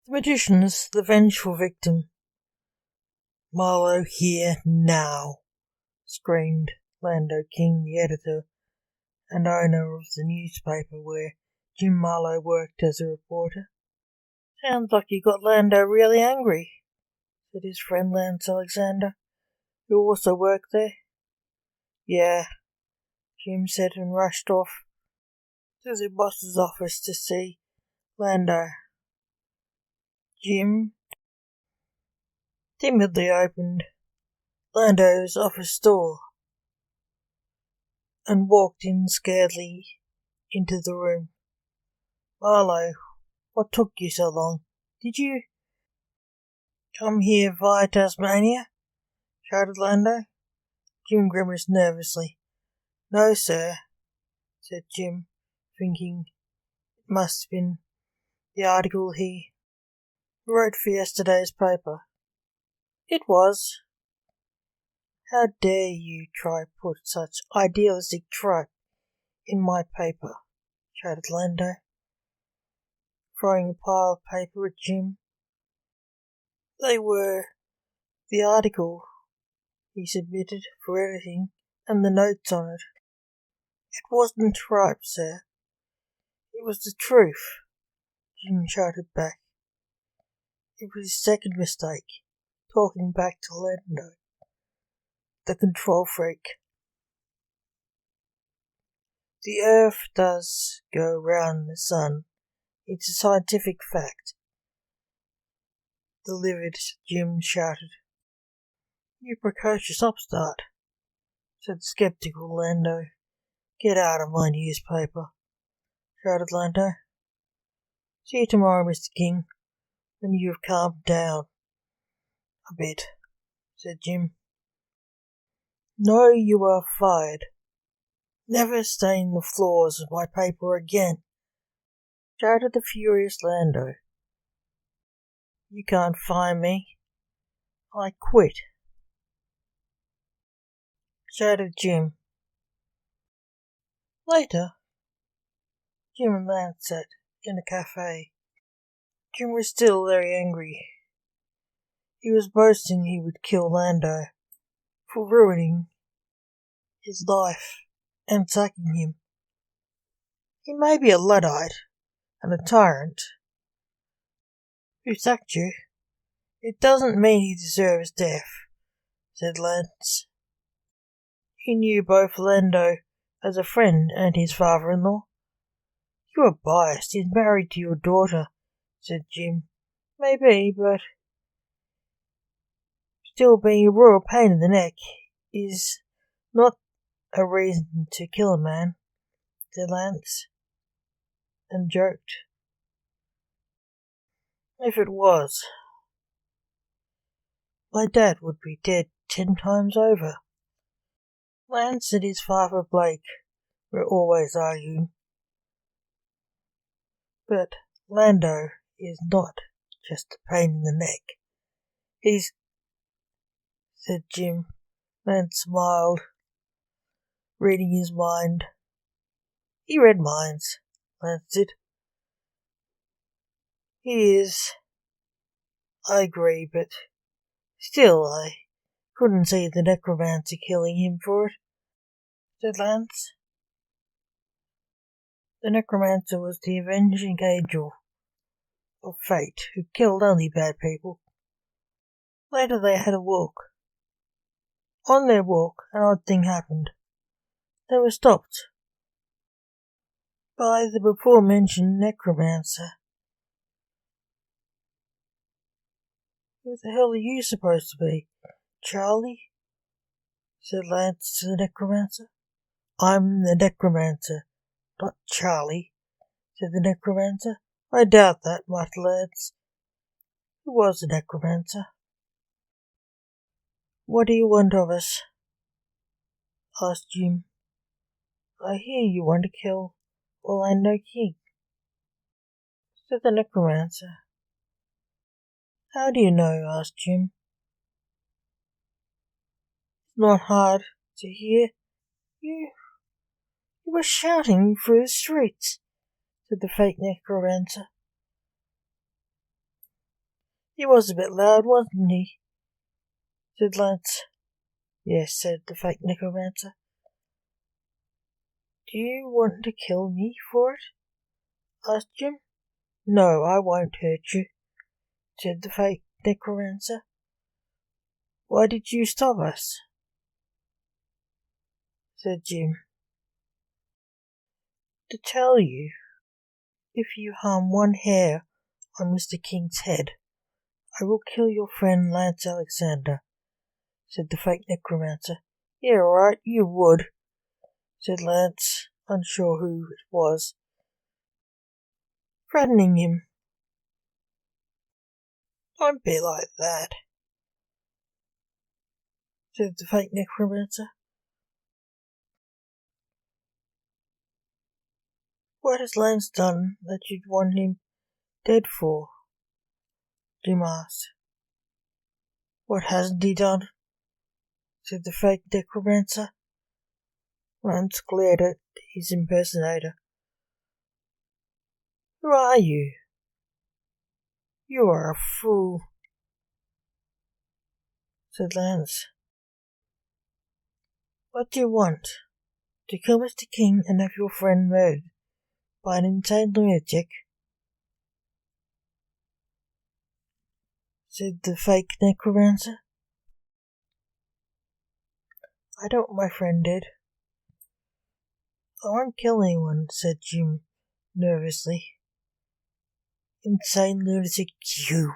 The magician's the vengeful victim. Marlowe here now, screamed Lando King, the editor and owner of the newspaper where Jim Marlowe worked as a reporter. Sounds like you got Lando really angry, said his friend Lance Alexander, who also worked there. Yeah, Jim said and rushed off to the boss's office to see Lando. Jim timidly opened Lando's office door and walked in scaredly into the room. Marlowe, what took you so long? Did you come here via Tasmania? Shouted Lando. Jim grimaced nervously. No, sir, said Jim, thinking it must have been the article he wrote for yesterday's paper. It was. How dare you try put such idealistic tripe in my paper, shouted Lando, throwing a pile of paper at Jim. They were the article he submitted for editing and the notes on it. It wasn't tripe, sir. It was the truth, Jim shouted back. It was his second mistake, talking back to Lando, the control freak. The Earth does go round the sun. It's a scientific fact. The livid Jim shouted. You precocious upstart, said the sceptical Lando. Get out of my newspaper, shouted Lando. See you tomorrow, Mr. King, when you have calmed down a bit, said Jim. No, you are fired. Never stain the floors of my paper again, shouted the furious Lando. You can't fire me. I quit, shouted Jim. Later, Jim and Lance sat in a cafe. Jim was still very angry. He was boasting he would kill Lando for ruining his life and sacking him. He may be a Luddite and a tyrant who sacked you. It doesn't mean he deserves death, said Lance. He knew both Lando as a friend and his father-in-law. You are biased. He's married to your daughter, said Jim. Maybe, but still being a royal pain in the neck is not a reason to kill a man, said Lance, and joked. If it was, my dad would be dead 10 times over. Lance and his father Blake were always arguing. But Lando is not just a pain in the neck. He's, said Jim. Lance smiled, reading his mind. He read minds, Lance did. He is. I agree, but still I couldn't see the necromancer killing him for it, said Lance. The necromancer was the avenging angel of fate who killed only bad people. Later they had a walk. On their walk, an odd thing happened. They were stopped by the before-mentioned necromancer. Who the hell are you supposed to be, Charlie? Said Lance to the necromancer. I'm the necromancer, not Charlie, said the necromancer. I doubt that, muttered Lance. Who was the necromancer? What do you want of us? Asked Jim. I hear you want to kill Orlando King, said the necromancer. How do you know? Asked Jim. It's not hard to hear. You were shouting through the streets, said the fake necromancer. He was a bit loud, wasn't he? Said Lance. Yes, said the fake necromancer. Do you want to kill me for it? Asked Jim. No, I won't hurt you, said the fake necromancer. Why did you stop us? Said Jim. To tell you, if you harm one hair on Mr. King's head, I will kill your friend Lance Alexander, said the fake necromancer. Yeah, right, you would, said Lance, unsure who it was, threatening him. Don't be like that, said the fake necromancer. What has Lance done that you'd want him dead for? Jim asked. What hasn't he done? Said the fake necromancer. Lance glared at his impersonator. Who are you? You are a fool, said Lance. What do you want? To kill Mr. King and have your friend murdered by an insane lunatic? Said the fake necromancer. I don't want my friend dead. I won't kill anyone, said Jim nervously. Insane lunatic you,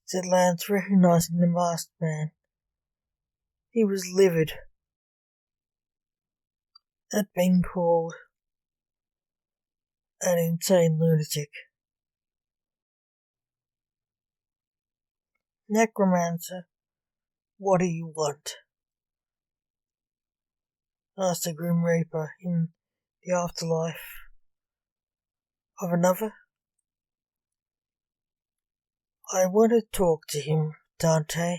said Lance, recognizing the masked man. He was livid at being called an insane lunatic. Necromancer, what do you want? Asked the Grim Reaper in the afterlife of another. I want to talk to him, Dante,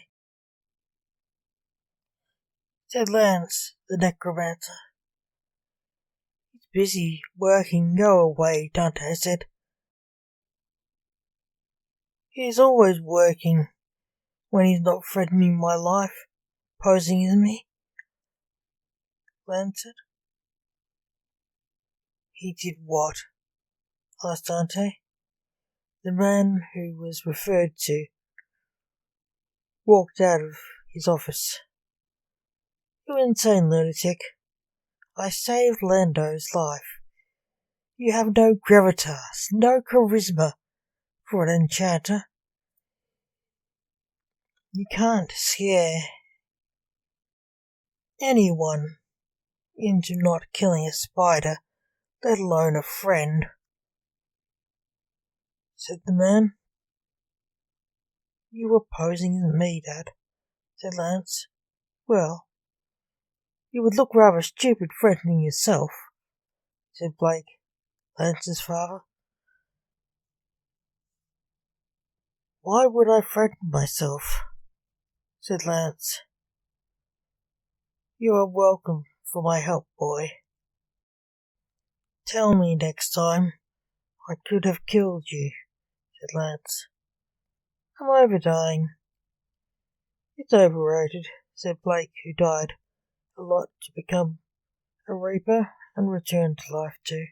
said Lance, the necromancer. He's busy working. Go away, Dante said. He's always working when he's not threatening my life, posing as me, Lance said. He did what? Asked Dante. The man who was referred to walked out of his office. You insane lunatic. I saved Lando's life. You have no gravitas, no charisma for an enchanter. You can't scare anyone into not killing a spider, let alone a friend, said the man. You were posing as me, Dad, said Lance. Well, you would look rather stupid threatening yourself, said Blake, Lance's father. Why would I threaten myself? Said Lance. You are welcome for my help, boy. Tell me next time. I could have killed you, said Lance. I'm overdying. It's overrated, said Blake, who died a lot to become a reaper and returned to life too.